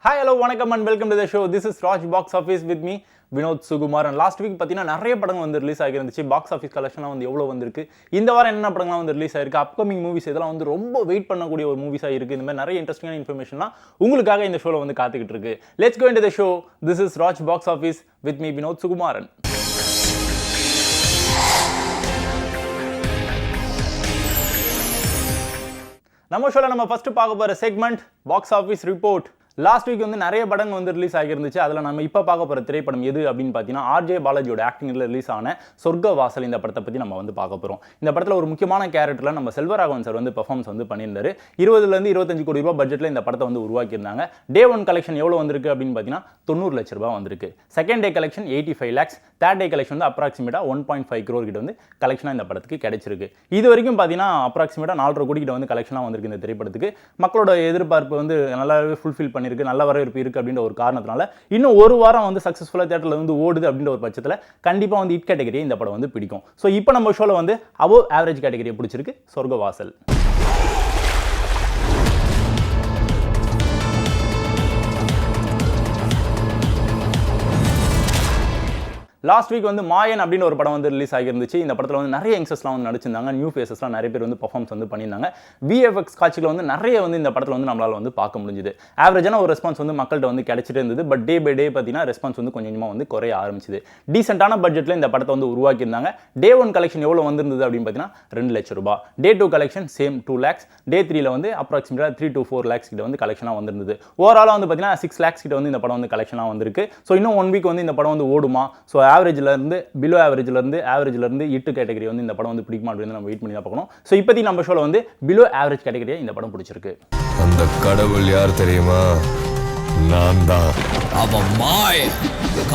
Hi, hello, வணக்கம் and welcome to the show. This is Raj Box Office with me, Vinod Sukumar. And last week பார்த்தீங்கன்னா நிறைய படங்கள் வந்து release ஆகிருந்துச்சு. Box office கலெக்ஷன்லாம் வந்து எவ்வளோ வந்திருக்கு, இந்த வாரம் என்ன படங்கள்லாம் வந்து ரிலீஸ் ஆயிருக்கு, அப்கமிங் மூவிஸ் இதெல்லாம் வந்து ரொம்ப வெயிட் பண்ணக்கூடிய ஒரு மூவிஸாக இருக்குது. இந்த மாதிரி நிறைய இன்ட்ரெஸ்டிங்கான இன்ஃபர்மேஷன்லாம் உங்களுக்காக இந்த ஷோவில் வந்து காத்துக்கிட்டு இருக்கு. Let's go into the show. This is Raj Box Office with me, Vinod Sukumaran. நம்ம ஷோவில் நம்ம ஃபர்ஸ்ட் பார்க்க போகிற segment box office report. Last week வந்து நிறைய படங்கள் வந்து ரிலீஸ் ஆகிருந்துச்சு. அதில் நம்ம இப்போ பார்க்க போகிற திரைப்படம் எது அப்படின்னு பார்த்தீங்கன்னா ஆர்ஜே பாலாஜியோட ஆக்டிங்கில் ரிலீஸ் ஆன சொர்க்க வாசல். இந்த படத்தை பற்றி நம்ம வந்து பார்க்க போகிறோம். இந்த படத்தில் ஒரு முக்கியமான கேரக்டரில் நம்ம செல்வராகவன் சார் வந்து பெர்ஃபார்மன்ஸ் வந்து பண்ணியிருந்தாரு. 20 to 25 கோடி ரூபாய் பட்ஜெட்டில் இந்த படத்தை வந்து உருவாக்கியிருந்தாங்க. டே ஒன் கலெக்ஷன் எவ்வளோ வந்திருக்கு அப்படின்னு பார்த்தீங்கன்னா 90 லட்ச ரூபாய் வந்திருக்கு. Second day collection 85 lakhs, third day collection வந்து அப்ராக்சிமேட்டாக 1.5 crore கிட்ட வந்து கலெக்ஷனாக இந்த படத்துக்கு கிடைச்சிருக்கு. இது வரைக்கும் பார்த்தீங்கன்னா அப்ராக்சிமேட்டாக 4.5 கோடி கிட்ட வந்து கலெக்ஷனாக வந்திருக்கு இந்த திரைப்படத்துக்கு. மக்களோட எதிர்பார்ப்பு வந்து நல்லாவே ஃபுல்ஃபில் பண்ணியிருக்கு, நல்ல வரவேற்பு இருக்கு அப்படின்ற ஒரு காரணத்தினால இன்னும் ஒரு வாரம் வந்து சக்சஸ்ஃபுல்லா தியேட்டர்ல வந்து ஓடுது அப்படின்ற ஒரு பட்சத்தில் கண்டிப்பா வந்து ஹிட் கேட்டகரியை இந்த படம் வந்து பிடிக்கும். ஸோ இப்போ நம்ம ஷோல வந்து அபோவ் ஆவரேஜ் கேட்டகரியை பிடிச்சிருக்கு சொர்க்க வாசல். லாஸ்ட் வீக் வந்து மாயன் அப்படின்னு ஒரு படம் வந்து ரிலீஸ் ஆகிருந்துச்சு. இந்த படத்தில் வந்து நிறைய யங்ஸ்டர்ஸ்லாம் வந்து நடிச்சிருந்தாங்க, நியூ ஃபேஸஸ்லாம் நிறைய பேர் வந்து பர்ஃபார்மன்ஸ் வந்து பண்ணியிருந்தாங்க. விஎஃப்எக்ஸ் காட்சிகள் வந்து நிறைய வந்து இந்த படத்தில் வந்து நம்மளால் வந்து பார்க்க முடிஞ்சுது. ஆவரேஜான ஒரு ரெஸ்பான்ஸ் வந்து மக்கள்கிட்ட வந்து கிடைச்சிட்டு இருந்தது. பட் டே பை டே பார்த்தீங்கன்னா ரெஸ்பான்ஸ் வந்து கொஞ்சம் கொஞ்சமாக வந்து குறைய ஆரம்பிச்சுது. டீசென்டான பட்ஜெட்டில் இந்த படத்தை வந்து உருவாக்கியிருந்தாங்க. டே ஒன் கலெக்ஷன் எவ்வளோ வந்திருந்தது அப்படின்னு பார்த்தீங்கன்னா 2 லட்ச ரூபாய். Day two collection same 2 lakhs. Day 3ல வந்து அப்ராக்சிமேட்டாக 3 to 4 lakhs கிட்ட வந்து கலெக்ஷனாக வந்திருந்தது. ஓவராலாக வந்து பார்த்தீங்கன்னா 6 lakhs கிட்ட வந்து இந்த படம் வந்து கலெக்ஷனாக வந்திருக்கு. ஸோ இன்னும் 1 வீக் வந்து இந்த படம் வந்து ஓடுமா, ஸோ ஆவரேஜில் இருந்து பிலோ ஆவரேஜ்ல இருந்து இட்டு கேட்டகரி வந்து இந்த படம் வந்து பிடிக்குமா அப்படின்னு நம்ம வெயிட் பண்ணி தான் பார்க்கணும். ஸோ இப்போதைக்கு நம்ம ஷோல வந்து பிலோ ஆவரேஜ் கேட்டகரியை இந்த படம் பிடிச்சிருக்கு. அந்த கடவுள் யார் தெரியுமா? நான் தான். அவன் மாய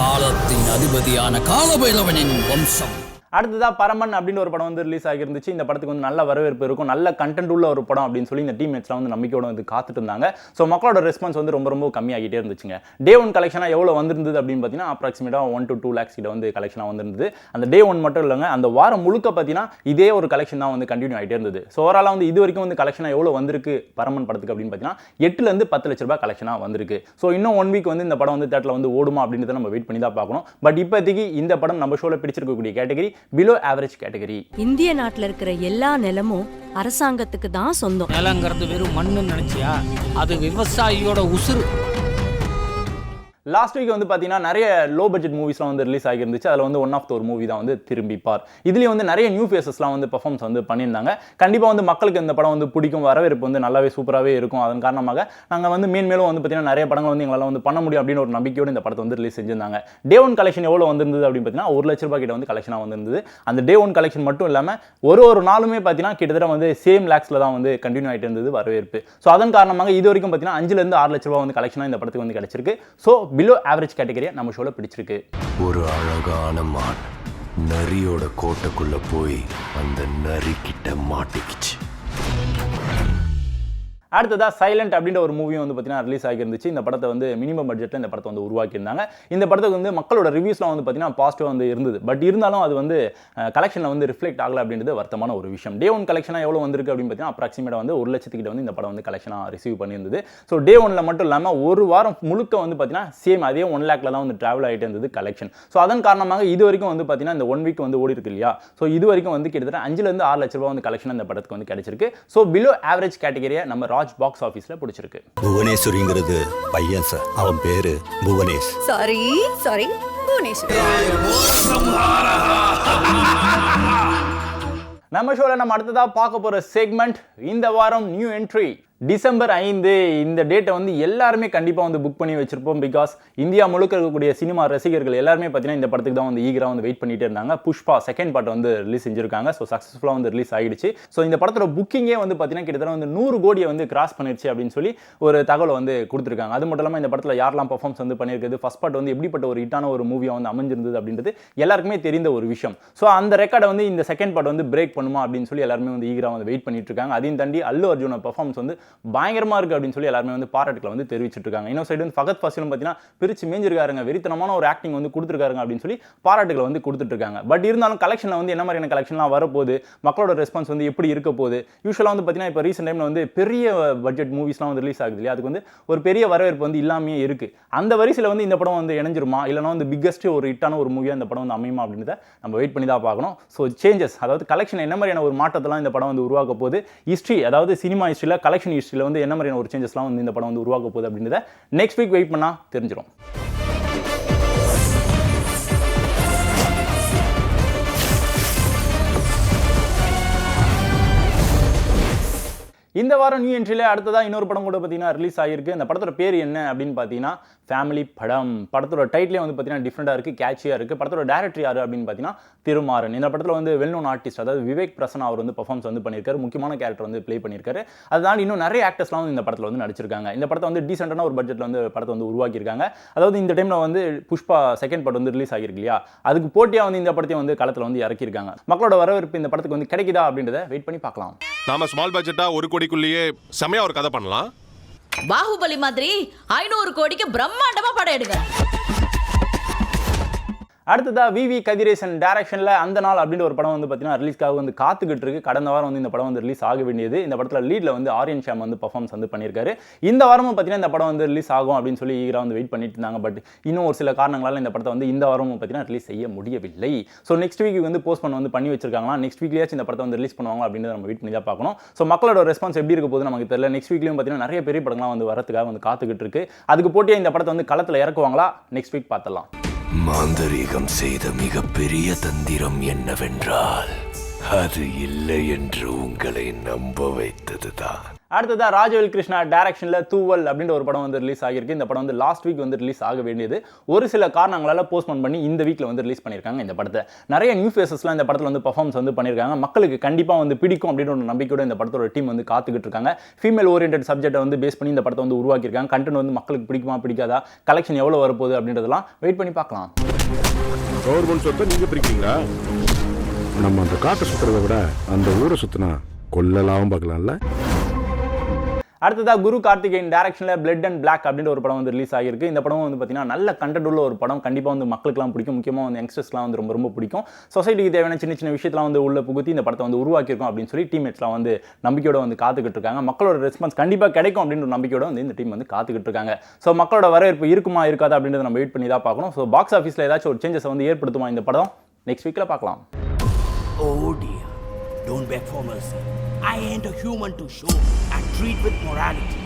காலத்தின் அதிபதியான காலபைரவனின் வம்சம். அடுத்ததா பரமன் அப்படின்னு ஒரு படம் வந்து ரிலீஸ் ஆகிருந்துச்சு. இந்த படத்துக்கு வந்து நல்ல வரவேற்பு இருக்கும், நல்ல கண்டென்ட் உள்ள ஒரு படம் அப்படின்னு சொல்லி இந்த டீம்மேட்ஸ்லாம் வந்து நம்பிக்கையோட வந்து காத்துட்டு இருந்தாங்க. ஸோ மக்களோட ரெஸ்பான்ஸ் வந்து ரொம்ப கம்மியாகிட்டே இருந்துச்சுங்க. டே ஒன் கலெக்ஷனாக எவ்வளோ வந்திருந்தது அப்படின்னு பார்த்தீங்கன்னா அப்ராக்சிமேட்டாக 1 to 2 lakhs கிட்ட வந்து கலெக்ஷனாக வந்திருந்தது. அந்த டே ஒன் மட்டும் இல்லைங்க, அந்த வாரம் முழுக்க பார்த்தீங்கன்னா இதே ஒரு கலெக்ஷன் தான் வந்து கண்டினியூ ஆகிட்டே இருந்தது. ஸோ ஓவராலாக வந்து இது வரைக்கும் வந்து கலெக்ஷனாக எவ்வளோ வந்திருக்கு பரமன் படத்துக்கு அப்படின்னு பார்த்தீங்கன்னா 8 to 10 லட்ச ரூபாய் கலெக்ஷனாக வந்திருக்கு. ஸோ இன்னும் 1 வீக் வந்து இந்த படம் வந்து தேட்டரில் வந்து ஓடுமா அப்படின்றத நம்ம வெயிட் பண்ணி தான் பார்க்கணும். பட் இப்போதைக்கு இந்த படம் நம்ம ஷோவில் பிடிச்சிருக்கக்கூடிய கேட்டகரி பிலோ ஆவரேஜ் கேட்டகரி. இந்திய நாட்டில் இருக்கிற எல்லா நிலமும் அரசாங்கத்துக்கு தான் சொந்தம். நிலங்கிறது வெறும் மண்ணு நினைச்சியா? அது விவசாயியோட உசுறு. லாஸ்ட் வீக் வந்து பார்த்தீங்கன்னா நிறைய லோ பட்ஜெட் மூவிஸ்லாம் வந்து ரிலீஸ் ஆகிருந்துச்சு. அதில் வந்து ஒன் ஆஃப் த ஒரு மூவி தான் வந்து திரும்பி பார். இதுலேயும் வந்து நிறைய நியூ ஃபேஸஸ்லாம் வந்து பர்ஃபார்மன்ஸ் வந்து பண்ணியிருந்தாங்க. கண்டிப்பாக வந்து மக்களுக்கு இந்த படம் வந்து பிடிக்கும், வரவேற்பு வந்து நல்லாவே சூப்பராகவே இருக்கும். அதன் காரணமாக நாங்கள் வந்து மேலும் வந்து பார்த்தீங்கன்னா நிறைய படங்கள் வந்து எங்களால் வந்து பண்ண முடியும் அப்படின்னு ஒரு நம்பிக்கையோடு இந்த படத்தை வந்து ரிலீஸ் செஞ்சிருந்தாங்க. டே ஒன் கலெக்ஷன் எவ்வளோ வந்திருந்தது அப்படின்னு பார்த்தீங்கன்னா 1 லட்ச ரூபாய் கிட்ட வந்து கலெக்ஷனாக வந்திருந்தது. அந்த டே ஒன் கலெக்ஷன் மட்டும் இல்லாமல் ஒரு நாளுமே பார்த்தீங்கன்னா கிட்டத்தட்ட வந்து சேம் லேக்ஸில் தான் வந்து கண்டினியூ ஆகிட்டு இருந்தது வரவேற்பு. ஸோ அதன் காரணமாக இது வரைக்கும் பார்த்தீங்கன்னா 5 to 6 லட்ச ரூபாய் வந்து கலெக்ஷனாக இந்த படத்துக்கு வந்து கிடைச்சிருக்கு. ஸோ பிலோ ஆவரேஜ் கேட்டகரி நம்ம ஷோல பிடிச்சிருக்கு. ஒரு அழகான மான் நரியோட கோட்டைக்குள்ள போய் அந்த நரி கிட்ட மாட்டிக்கிச்சு. அடுத்ததா சைலண்ட் அப்படின்ற ஒரு மூவியும் வந்து பார்த்தீங்கன்னா ரிலீஸ் ஆகிருந்துச்சு. இந்த படத்தை வந்து மினிமம் பட்ஜெட்டில் இந்த படத்தை வந்து உருவாக்கியிருந்தாங்க. இந்த படத்துக்கு வந்து மக்களோட ரிவ்யூஸ்லாம் வந்து பார்த்தீங்கன்னா பாசிட்டிவாக வந்து இருந்தது. பட் இருந்தாலும் அது வந்து கலெக்ஷனில் வந்து ரிஃப்ளெக்ட் ஆகலை அப்படின்றது வருத்தமான ஒரு விஷயம். டே ஒன் கலெக்ஷனாக எவ்வளோ வந்திருக்கு அப்படின்னு பார்த்தீங்கன்னா அப்ராக்சிமேட்டாக வந்து 1 லட்சத்துக்கிட்ட வந்து இந்த படம் வந்து கலெக்ஷனாக ரிசீவ் பண்ணியிருந்தது. ஸோ டே ஒன்ல மட்டும் இல்லாமல் ஒரு வாரம் முழுக்க வந்து பார்த்தீங்கன்னா சேம் அதே 1 lakhல தான் வந்து ட்ராவல் ஆகிட்டு இருந்தது கலெக்ஷன். ஸோ அதன் காரணமாக இது வரைக்கும் வந்து பார்த்தீங்கன்னா இந்த 1 வீக் வந்து ஓடி இருக்கு இல்லையா? ஸோ இது வரைக்கும் வந்து கிட்டத்தட்ட 5 to 6 லட்ச ரூபாய் வந்து கலெக்ஷன் இந்த படத்துக்கு வந்து கிடைச்சிருக்கு. ஸோ பிலோ ஆவரேஜ் கேட்டகரியை நம்ம ராஜ் பாக்ஸ் ஆஃபீஸில் பிடிச்சிருக்கு. புவனேஸ்வரிங்கிறது பையன் சார், அவன் பேரு புவனேஷ். சாரி புவனேஸ்வரி. நம்ம ஷோல நம்ம அடுத்ததா பார்க்க போற செக்மெண்ட் இந்த வாரம் நியூ என்ட்ரி. டிசம்பர் 5 இந்த டேட்டை வந்து எல்லாருமே கண்டிப்பாக வந்து புக் பண்ணி வச்சிருப்போம். பிகாஸ் இந்தியா முழுக்க இருக்கக்கூடிய சினிமா ரசிகர்கள் எல்லாருமே பார்த்தீங்கன்னா இந்த படத்துக்கு தான் வந்து ஈகராக வந்து வெயிட் பண்ணிட்டு இருந்தாங்க. புஷ்பா செகண்ட் பார்ட் வந்து ரிலீஸ் செஞ்சிருக்காங்க. ஸோ சக்ஸஸ்ஃபுல்லாக வந்து ரிலீஸ் ஆகிடுச்சு. ஸோ இந்த படத்தோட புக்கிங்கே வந்து பார்த்தீங்கன்னா கிட்டத்தட்ட வந்து 100 கோடியை வந்து கிராஸ் பண்ணிருச்சு அப்படின்னு சொல்லி ஒரு தகவலை வந்து கொடுத்துருக்காங்க. அது மட்டும் இல்லாமல் இந்த படத்தில் யாரெல்லாம் பர்ஃபார்மன்ஸ் வந்து பண்ணியிருக்குது, ஃபர்ஸ்ட் பார்ட் வந்து எப்படிப்பட்ட ஒரு ஹிட்டான ஒரு மூவியாக வந்து அமைஞ்சிருந்தது அப்படின்றது எல்லாருக்குமே தெரிந்த ஒரு விஷயம். ஸோ அந்த ரெக்கார்டை வந்து இந்த செகண்ட் பார்ட் வந்து பிரேக் பண்ணுமா அப்படின்னு சொல்லி எல்லாருமே வந்து ஈகராக வந்து வெயிட் பண்ணிட்டு இருக்காங்க. அதையும் தாண்டி அல்லு அர்ஜுனோட பர்ஃபார்மன்ஸ் வந்து பயங்கரமாக இருக்குது அப்படின்னு சொல்லி எல்லாருமே வந்து பாராட்டுகளை வந்து தெரிவிச்சிட்டு இருக்காங்க. இன்னொரு சைடு வந்து ஃபகத் ஃபாசிலும் பார்த்தீங்கன்னா பிரிச்சு மேஞ்சிருக்காருங்க, வெறித்தனமான ஒரு ஆக்டிங் வந்து கொடுத்துருக்காருங்க அப்படின்னு சொல்லி பாராட்டுகளை வந்து கொடுத்துட்டு இருக்காங்க. பட் இருந்தாலும் கலெக்ஷனில் வந்து என்ன மாதிரியான கலெக்ஷன்லாம் வரப்போகுது, மக்களோட ரெஸ்பான்ஸ் வந்து எப்படி இருக்க போகுது. யூஸ்வலாக வந்து பார்த்தீங்கன்னா இப்போ ரீசெண்ட் டைமில் வந்து பெரிய பட்ஜெட் மூவிஸ்லாம் வந்து ரிலீஸ் ஆகுது இல்லையா, அதுக்கு வந்து ஒரு பெரிய வரவேற்பு வந்து இல்லாமே இருக்குது. அந்த வரிசையில் வந்து இந்த படம் வந்து இணைஞ்சிருமா, இல்லைனா வந்து பிக்கஸ்ட் ஒரு ஹிட்டான ஒரு மூவியாக இந்த படம் வந்து அமையுமா அப்படின்றத நம்ம வெயிட் பண்ணி தான் பார்க்கணும். ஸோ சேஞ்சஸ், அதாவது கலெக்ஷன் என்ன மாதிரியான ஒரு மாற்றத்தெல்லாம் இந்த படம் வந்து உருவாக்க போகுது, ஹிஸ்ட்ரி அதாவது சினிமா ஹிஸ்ட்ரியில் கலெக்ஷன் ஹிஸ்ட்ரியில் வந்து என்ன மாதிரியான ஒரு சேஞ்சஸ்லாம் வந்து இந்த படம் வந்து உருவாக்க போகுது அப்படின்றத நெக்ஸ்ட் வீக் வெயிட் பண்ணால் தெரிஞ்சிடும். இந்த வாரம் நியூ என்ட்ரியில் அடுத்ததாக இன்னொரு படம் கூட பார்த்தீங்கன்னா ரிலீஸ் ஆகிருக்கு. அந்த படத்தோட பேர் என்ன அப்படின்னு பார்த்தீங்கன்னா ஃபேமிலி படம். படத்தோட டைட்டிலே வந்து பார்த்தீங்கன்னா டிஃப்ரெண்டாக இருக்குது, கேட்சியாக இருக்குது. படத்தோட டேரக்டர் யார் அப்படின்னு பார்த்தீங்கன்னா திருமாறன். இந்த படத்தில் வந்து வெல் நோன் ஆர்டிஸ்ட், அதாவது விவேக் பிரசன்னா அவர் வந்து பர்ஃபார்மன்ஸ் வந்து பண்ணியிருக்காரு, முக்கியமான கேரக்டர் வந்து ப்ளே பண்ணியிருக்காரு. அதனால இன்னும் நிறைய ஆக்டர்ஸ்லாம் வந்து இந்த படத்தில் வந்து நடிச்சிருக்காங்க. இந்த படத்தை வந்து டீசென்டான ஒரு பட்ஜெட்டில் வந்து படத்தை வந்து உருவாக்கியிருக்காங்க. அதாவது இந்த டைமில் வந்து புஷ்பா செகண்ட் பார்ட் வந்து ரிலீஸ் ஆகிருக்கு இல்லையா, அதுக்கு போட்டியாக வந்து இந்த படத்தையும் வந்து களத்தில் வந்து இறக்கியிருக்காங்க. மக்களோட வரவேற்பு இந்த படத்துக்கு வந்து கிடைக்குதா அப்படின்றத வெயிட் பண்ணி பார்க்கலாம். நாம ஸ்மால் பட்ஜெட்டா 1 கோடிக்குள்ளேயே செமையா ஒரு கதை பண்ணலாம். பாகுபலி மாதிரி 500 கோடிக்கு பிரம்மாண்டமா படம் எடுங்க. அடுத்ததா விவி கதிரேசன் டைரக்ஷனில் அந்த நாள் அப்படின்ற ஒரு படம் வந்து பார்த்தீங்கன்னா ரிலீஸ்க்காக வந்து காத்துக்கிட்டு இருக்கு. கடந்த வாரம் வந்து இந்த படம் வந்து ரிலீஸ் ஆக வேண்டியது. இந்த படத்தில் லீடில் வந்து ஆரியன் ஷாம் வந்து பர்ஃபார்மன்ஸ் வந்து பண்ணியிருக்காரு. இந்த வாரமும் பார்த்தீங்கன்னா இந்த படம் வந்து ரிலீஸ் ஆகும் அப்படின்னு சொல்லி ஈகராக வந்து வெயிட் பண்ணிட்டு இருந்தாங்க. பட் இன்னும் ஒரு சில காரணங்களால் இந்த படத்தை வந்து இந்த வாரமும் பார்த்தீங்கன்னா ரிலீஸ் செய்ய முடியவில்லை. ஸோ நெக்ஸ்ட் வீக் வந்து போஸ்ட்போன் வந்து பண்ணி வச்சிருக்காங்களா, நெக்ஸ்ட் வீக்லேயாச்சும் இந்த படத்தை வந்து ரிலீஸ் பண்ணுவாங்க அப்படின்றத நம்ம வெயிட் பண்ணி தான் பார்க்கணும். ஸோ மக்களோட ரெஸ்பான்ஸ் எப்படி இருக்க போது நமக்கு தெரியல. நெக்ஸ்ட் வீக்லேயும் பார்த்தீங்கன்னா நிறைய பெரிய படங்கள்லாம் வந்து வரதுக்காக வந்து காத்துக்கிட்டு இருக்கு. அதுக்கு போட்டியாக இந்த படத்தை வந்து களத்தில் இறக்குவாங்களா, நெக்ஸ்ட் வீக் பார்த்துடலாம். மாந்தரீகம் செய்த மிகப்பெரிய தந்திரம் என்னவென்றால் அது இல்லை என்று உங்களை நம்ப வைத்ததுதான். அடுத்ததா ராஜவேல் கிருஷ்ணா டைரக்ஷனில் தூவல் அப்படின்ற ஒரு படம் வந்து ரிலீஸ் ஆகியிருக்கு. இந்த படம் வந்து லாஸ்ட் வீக் வந்து ரிலீஸ் ஆக வேண்டியது ஒரு சில காரணங்களால் போஸ்ட்போன் பண்ணி இந்த வீக்கில் வந்து ரிலீஸ் பண்ணியிருக்காங்க. இந்த படத்தை நிறைய நியூ ஃபேஸஸ்லாம் இந்த படத்தில் வந்து பர்ஃபார்மன்ஸ் வந்து பண்ணியிருக்காங்க. மக்களுக்கு கண்டிப்பாக வந்து பிடிக்கும் அப்படின்ற ஒரு நம்பிக்கையோட இந்த படத்தோட டீம் வந்து காத்துக்கிட்டு இருக்காங்க. ஃபீமேல் ஓரியன்ட் சப்ஜெக்ட்டை வந்து பேஸ் பண்ணி இந்த படத்தை வந்து உருவாக்கியிருக்காங்க. கண்டென்ட் வந்து மக்களுக்கு பிடிக்குமா பிடிக்காதா, கலெக்ஷன் எவ்வளோ வரப்போகுது அப்படின்றதெல்லாம் வெயிட் பண்ணி பார்க்கலாம். கவர்மெண்ட் சொத்தை நீங்க பிரிக்கிறீங்களா? நம்ம அந்த காட்டை சுற்றுறதை விட அந்த ஊரை சுற்றினா கொள்ளலாவும் பார்க்கலாம்ல. அடுத்ததாக குரு கார்த்திகேயன் டைரக்ஷனில் பிளட் அண்ட் பிளாக் அப்படின்ற ஒரு படம் வந்து ரிலீஸ் ஆகிருக்கு. இந்த படம் வந்து பார்த்தீங்கன்னா நல்ல கண்டென்ட் உள்ள ஒரு படம். கண்டிப்பாக வந்து மக்களுக்குலாம் பிடிக்கும், முக்கியமாக வந்து யங்ஸ்டர்ஸ்லாம் வந்து ரொம்ப பிடிக்கும். சொசைட்டிக்கு தேவையான சின்ன சின்ன விஷயத்தெல்லாம் வந்து உள்ள புகுத்தி இந்த படத்தை வந்து உருவாக்கியிருக்கோம் அப்படின்னு சொல்லி டீம்மேட்ஸ்லாம் வந்து நம்பிக்கையோட வந்து காத்துக்கிட்டு இருக்காங்க. மக்களோட ரெஸ்பான்ஸ் கண்டிப்பாக கிடைக்கும் அப்படின்ற நம்பிக்கையோட வந்து இந்த டீம் வந்து காத்துக்கிட்டு இருக்காங்க. ஸோ மக்களோட வரவேற்பு இருக்குமா இருக்காதா அப்படின்றத நம்ம வெயிட் பண்ணி தான் பார்க்கணும். ஸோ பாக்ஸ் ஆஃபீஸில் ஏதாச்சும் ஒரு சேஞ்சஸ் வந்து ஏற்படுத்துமா இந்த படம், நெக்ஸ்ட் வீக்கில் பார்க்கலாம். Oh dear, don't beg for mercy. I ain't a human to show and treat with morality.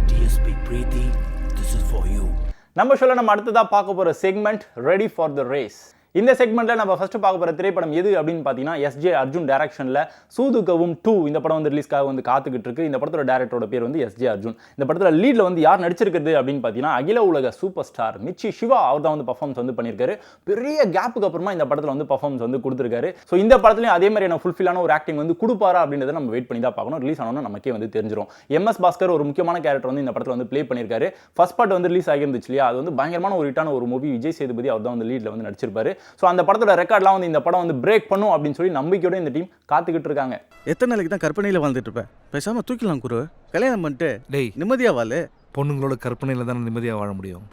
DSP Preeti, this is for you. நம்ம ஷோல நம்ம அடுத்ததாக பார்க்க போகிற segment ready for the race. இந்த செக்மெண்ட்டில் நம்ம ஃபஸ்ட்டு பார்க்க போகிற திரைப்படம் எது அப்படின்னு பார்த்தீங்கன்னா எஸ்ஜே அர்ஜுன் டைரக்ஷனில் சூதுகவும் 2 இந்த படம் வந்து ரிலீஸ்க்காக வந்து காத்துக்கிட்டு இருக்கு. இந்த படத்தோட டேரக்டரோட பேர் வந்து எஸ்ஜே அர்ஜுன். இந்த படத்தில் லீடில் வந்து யார் நடிச்சிருக்கிறது அப்படின்னு பார்த்தீங்கன்னா அகில உலக சூப்பர் ஸ்டார் மிச்சி சிவா அவர் தான் வந்து பர்ஃபார்மன்ஸ் வந்து பண்ணியிருக்காரு. பெரிய கேப்புக்கு அப்புறமா இந்த படத்தில் வந்து பர்ஃபார்மன்ஸ் வந்து கொடுத்துருக்காரு. ஸோ இந்த படத்துலையும் அதே மாதிரியான ஃபுல்ஃபில்லான ஒரு ஆக்டிங் வந்து கொடுப்பாரா அப்படின்றத நம்ம வெயிட் பண்ணி தான் பார்க்கணும். ரிலீஸ் ஆனோன்னா நமக்கே வந்து தெரிஞ்சிடும். MS பாஸ்கர் ஒரு முக்கியமான கேரக்டர் வந்து இந்த படத்தில் வந்து ப்ளே பண்ணியிருக்காரு. ஃபர்ஸ்ட் பார்ட் வந்து ரிலீஸ் ஆகிருந்துச்சு இல்லையா, அது வந்து பயங்கரமான ஒரு ஹிட்டான ஒரு மூவி. விஜய் சேதுபதி அவர் தான் வந்து லீடில் வந்து நடிச்சிருப்பாரு. ஸோ அந்த படத்தோட ரெக்கார்ட்லாம் வந்து இந்த படம் வந்து பிரேக் பண்ணும் அப்படின்னு சொல்லி நம்பிக்கையோட இந்த டீம் காத்துக்கிட்டு இருக்காங்க. எத்தனை நாளைக்கு தான் கற்பனையில் வாழ்ந்துட்டு இருப்பேன், பேசாம தூக்கிலாம் குரு, கல்யாணம் பண்ணிட்டு டேய் நிம்மதியா வாழு. பொண்ணுங்களோட கற்பனையில தான் நிம்மதியாக வாழ முடியும்.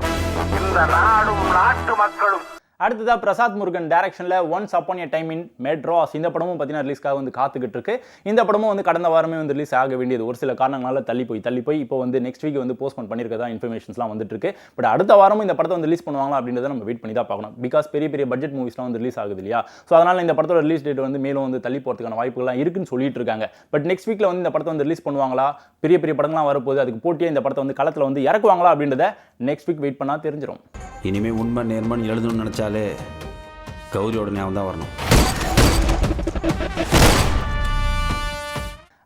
இந்த நாடும் நாட்டு மக்களும். அடுத்ததாக பிரசாத் முருகன் டைரக்ஷனில் once upon a time in Madras இந்த படமும் பார்த்தீங்கன்னா ரிலீஸ்க்காக வந்து காத்துக்கிட்டு இருக்கு. இந்த படமும் வந்து கடந்த வாரமே வந்து ரிலீஸ் ஆக வேண்டியது ஒரு சில காரணங்களால் தள்ளி போய் இப்போ வந்து நெக்ஸ்ட் வீக் வந்து போஸ்ட்போன் பண்ணியிருக்கதா இன்ஃபர்மேஷன்ஸ்லாம் வந்துட்டு இருக்கு. பட் அடுத்த வாரமும் இந்த படத்தை வந்து ரிலீஸ் பண்ணுவாங்களா அப்படின்றத நம்ம வெயிட் பண்ணி தான் பார்க்கணும். பிகாஸ் பெரிய பட்ஜெட் மூவிஸ்லாம் வந்து ரிலீஸ் ஆகுது இல்லையா, ஸோ அதனால் இந்த படத்தோட ரிலீஸ் டேட் வந்து மேலும் வந்து தள்ளி போகிறதுக்கான வாய்ப்புகள்லாம் இருக்குன்னு சொல்லிட்டு இருக்காங்க. பட் நெக்ஸ்ட் வீக்கில் வந்து இந்த படத்தை வந்து ரிலீஸ் பண்ணுவாங்களா, பெரிய படங்கள்லாம் வரப்போகுது, அதுக்கு போட்டியே இந்த படத்தை வந்து களத்தில் வந்து இறக்குவாங்களா அப்படின்றத நெக்ஸ்ட் வீக் வெயிட் பண்ணால் தெரிஞ்சிடும். இனிமேல் உண்மை நேர்மன்னு எழுதணும்னு நினச்சாலே கௌரியோட ஞாபகம் தான் வரணும்.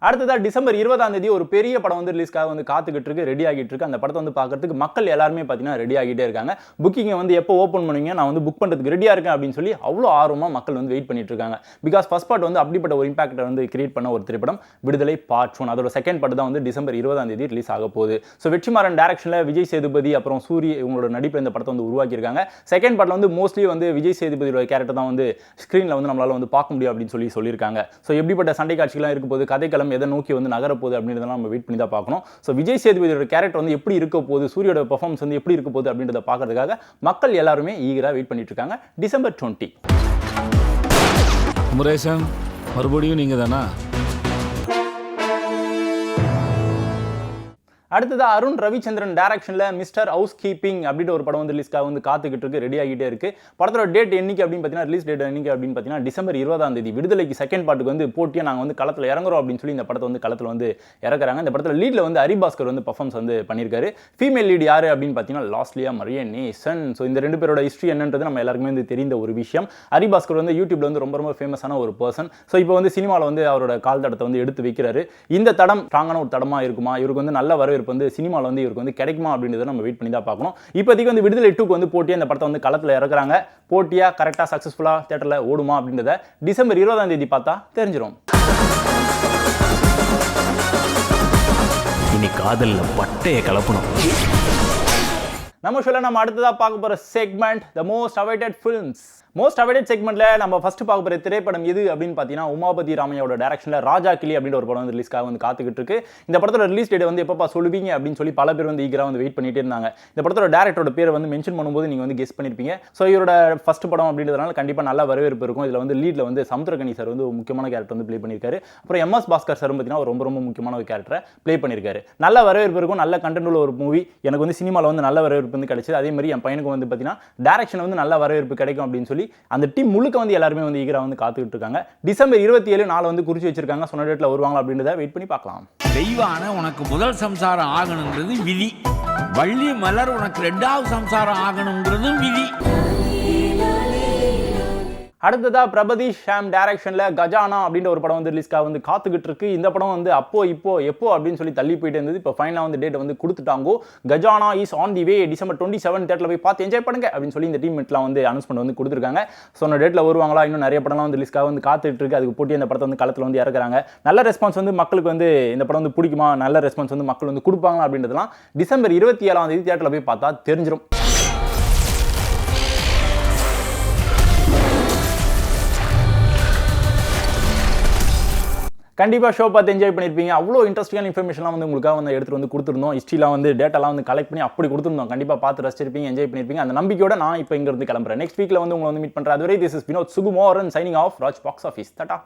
அடுத்ததாக டிசம்பர் 20 ஒரு பெரிய படம் வந்து ரிலீஸ்க்காக வந்து காத்துக்கிட்டு இருக்கு, ரெடி ஆகிட்டு இருக்கு. அந்த படத்தை வந்து பார்க்கறதுக்கு மக்கள் எல்லாருமே பார்த்தீங்கன்னா ரெடி ஆகிட்டே இருக்காங்க. புக்கிங்கை வந்து எப்போ ஓப்பன் பண்ணுவீங்க, நான் வந்து புக் பண்ணுறதுக்கு ரெடியாக இருக்கேன் அப்படின்னு சொல்லி அவ்வளோ ஆர்வமாக மக்கள் வந்து வெயிட் பண்ணிட்டு இருக்காங்க. பிகாஸ் ஃபர்ஸ்ட் பார்ட் வந்து அப்படிப்பட்ட ஒரு இம்பாக்டை வந்து கிரியேட் பண்ண ஒரு திரைப்படம் விடுதலை பார்ட் 1. அதோட செகண்ட் பார்ட் தான் வந்து டிசம்பர் 20 ரிலீஸ் ஆக போகுது. ஸோ வெற்றிமாறன் டைரக்ஷனில் விஜய் சேதுபதி அப்புறம் சூரி இவங்களோட நடிப்பில் இந்த படத்தை வந்து உருவாக்கியிருக்காங்க. செகண்ட் பார்ட்டில் வந்து மோஸ்ட்லி வந்து விஜய் சேதுபதியோட கேரக்டர் தான் வந்து ஸ்க்ரீனில் வந்து நம்மளால் வந்து பார்க்க முடியும் அப்படின்னு சொல்லியிருக்காங்க. ஸோ எப்படிப்பட்ட சண்டை காட்சிகள்லாம் இருக்க போது, கதைக்களம் எதை நோக்கி வந்து நகரப்போகுது அப்படின்றதெல்லாம் நம்ம வெயிட் பண்ணி தான் பார்க்கணும். ஸோ விஜய் சேதுபதியோட கேரக்டர் வந்து எப்படி இருக்க போகுது, சூரியோட பெர்ஃபார்மன்ஸ் வந்து எப்படி இருக்க போகுது அப்படின்றத பார்க்கறதுக்காக மக்கள் எல்லாருமே ஈகராக வெயிட் பண்ணிட்டு இருக்காங்க. டிசம்பர் 20. குமரேசன் மறுபடியும் நீங்கள் தானா? அடுத்தது அருண் ரவிச்சந்திரன் டைரக்ஷனில் மிஸ்டர் ஹவுஸ் கீப்பிங் அப்படின்ற ஒரு படம் வந்து ரிலீஸ்க்காக வந்து காத்துக்கிட்டு இருக்கு, ரெடி ஆகிட்டே இருக்கு. படத்தோட டேட் என்னைக்கு அப்படின்னு பார்த்தீங்கன்னா, ரிலீஸ் டேட் என்னைக்கு அப்படின்னு பார்த்தீங்கன்னா டிசம்பர் 20 விடுதலைக்கு செகண்ட் பார்ட்டுக்கு வந்து போட்டியாக நாங்கள் வந்து களத்தில் இறங்குறோம் அப்படின்னு சொல்லி இந்த படத்தை வந்து களத்தில் வந்து இறக்குறாங்க. இந்த படத்தில் லீடில் வந்து ஹரிபாஸ்கர் வந்து பர்ஃபார்மன்ஸ் வந்து பண்ணியிருக்காரு. ஃபீமேல் லீட் யார் அப்படின்னு பார்த்தீங்கன்னா லாஸ்லியா மரியநேசன். ஸோ இந்த ரெண்டு பேரோட ஹிஸ்ட்ரி என்னன்றது நம்ம எல்லாருக்குமே வந்து தெரிந்த ஒரு விஷயம். ஹரிபாஸ்கர் வந்து யூடியூப்ல வந்து ரொம்ப ரொம்ப ஃபேமஸான ஒரு பர்சன். ஸோ இப்போ வந்து சினிமாவில் வந்து அவரோட கால் தடத்தை வந்து எடுத்து வைக்கிறாரு. இந்த தடம் ஸ்ட்ராங்கான ஒரு தடமாக இருக்குமா, இவருக்கு வந்து நல்ல வரவேற்பு வந்து சினிமாவில் வந்து இவருக்கு வந்து கிடைக்குமா அப்படின்றத நம்ம வெயிட் பண்ணி தான் பார்க்கணும். இப்போதைக்கு வந்து விடுதலை 2க்கு வந்து போட்டியாக இந்த படத்தை வந்து களத்தில் இறக்குறாங்க. போட்டியா கரெக்டாக சக்ஸஸ்ஃபுல்லாக தியேட்டரில் ஓடுமா அப்படின்றத டிசம்பர் 20 பார்த்தா தெரிஞ்சிடும். இனி காதலில் பட்டையை கலப்பணும். நம்ம ஷோல நம்ம அடுத்ததா பார்க்க போற segment the most awaited films. Most awaited செக்மெண்ட்ல நம்ம ஃபர்ஸ்ட் பார்க்க போற திரைப்படம் எது அப்படின்னு பார்த்தீங்கன்னா உமாபதி ராமையாவோட டைரக்ஷன்ல ராஜா கிளி அப்படின்ற ஒரு படம் வந்து ரிலீஸ்க்காக வந்து காத்துக்கிட்டு இருக்கு. இந்த படத்தோட ரிலீஸ் டேட் வந்து எப்பப்பா சொல்லுவீங்க அப்படின்னு சொல்லி பல பேர் வந்து ஈகரா வந்து வெயிட் பண்ணிட்டே இருந்தாங்க. இந்த படத்தோட டேரக்டரோட பேர் வந்து மென்ஷன் பண்ணும்போது நீங்க வந்து கெஸ் பண்ணிருப்பீங்க. ஸோ இவரோட ஃபர்ஸ்ட் படம் அப்படின்றதுனால கண்டிப்பாக நல்ல வரவேற்பு இருக்கும். இதில் வந்து லீட்ல வந்து சமுத்திரகனி சார் வந்து ஒரு முக்கியமான கேரக்டர் வந்து ப்ளே பண்ணியிருக்காரு. அப்புறம் MS பாஸ்கர் சார் பார்த்தீங்கன்னா ரொம்ப ரொம்ப முக்கியமான ஒரு கேரக்டரை ப்ளே பண்ணியிருக்காரு. நல்ல வரவேற்பு இருக்கும், நல்ல கண்டென்ட் உள்ள ஒரு மூவி. எனக்கு வந்து சினிமாவில் வந்து நல்ல வரவேற்பு வந்து கிடைச்சது. அதே மாதிரி என் பையனுக்கு வந்து பார்த்தீங்கன்னா டைரக்ஷன் வந்து நல்ல வரவேற்பு கிடைக்கும் அப்படின்னு சொல்லி அந்த டீம் முழுக்க வந்து எல்லாருமே வந்து ஈகரா வந்து காத்துக்கிட்டு இருக்காங்க. டிசம்பர் 27 நாள் வந்து குறிச்சு வச்சிருக்காங்க. சொன்ன டேட்ல வருவாங்க அப்படின்றத வெயிட் பண்ணி பார்க்கலாம். தெய்வான உனக்கு முதல் சம்சாரம் ஆகணுங்கிறது விதி, வள்ளி மலர் உனக்கு 2வது சம்சாரம் ஆகணுங்கிறதும் விதி. அடுத்ததா பிரபதீஷ் ஷாம் டைரக்ஷன்ல கஜானா அப்படின்ற ஒரு படம் வந்து ரிலீஸ்க்காக வந்து காத்துக்கிட்டு இருக்கு. இந்த படம் வந்து அப்போ இப்போ எப்போ அப்படின்னு சொல்லி தள்ளி போயிட்டு இருந்தது. இப்போ ஃபைனலாக வந்து டேட் வந்து கொடுத்துட்டாங்க. Gajana is on the way. December 27 தேட்டரில் போய் பார்த்து என்ஜாய் பண்ணுங்க அப்படின்னு சொல்லி இந்த டீம்மெட்லாம் வந்து அனௌன்ஸ்மெண்ட் வந்து கொடுத்துருக்காங்க. சொன்ன டேட்டில் வருவாங்களா, இன்னும் நிறைய படம்லாம் வந்து ரிலீஸ்க்காக வந்து காத்துட்டு இருக்கு. அதுக்கு போட்டி அந்த படத்தை வந்து களத்தில் வந்து இறக்குறாங்க. நல்ல ரெஸ்பான்ஸ் வந்து மக்களுக்கு வந்து இந்த படம் வந்து பிடிக்குமா, நல்ல ரெஸ்பான்ஸ் வந்து மக்கள் வந்து கொடுப்பாங்களா அப்படின்றதுலாம் டிசம்பர் 27 தேட்டரில் போய் பார்த்தா தெரிஞ்சிடும். கண்டிப்பாக ஷோ பார்த்து என்ஜாய் பண்ணியிருப்பீங்க. அவ்வளோ இன்ட்ரெஸ்டிங்கான இன்ஃபர்மேஷன்லாம் வந்து உங்களுக்காக வந்து எடுத்துகிட்டு வந்து கொடுத்துருந்தோம். ஹிஸ்ட்ரிலாம் வந்து டேட்டாலாம் வந்து கலெக்ட் பண்ணி அப்படி கொடுத்துருந்தோம். கண்டிப்பாக பார்த்து ரசிச்சிருப்பீங்க, என்ஜாய் பண்ணியிருப்பீங்க. அந்த நம்பிக்கையோட நான் இப்போ இங்கிருந்து கிளம்புறேன். நெக்ஸ்ட் வீக்கில் வந்து உங்களை வந்து மீட் பண்ணுறேன். அதுவரை this is Vinod Sukumaran signing off Raj box office. Tata.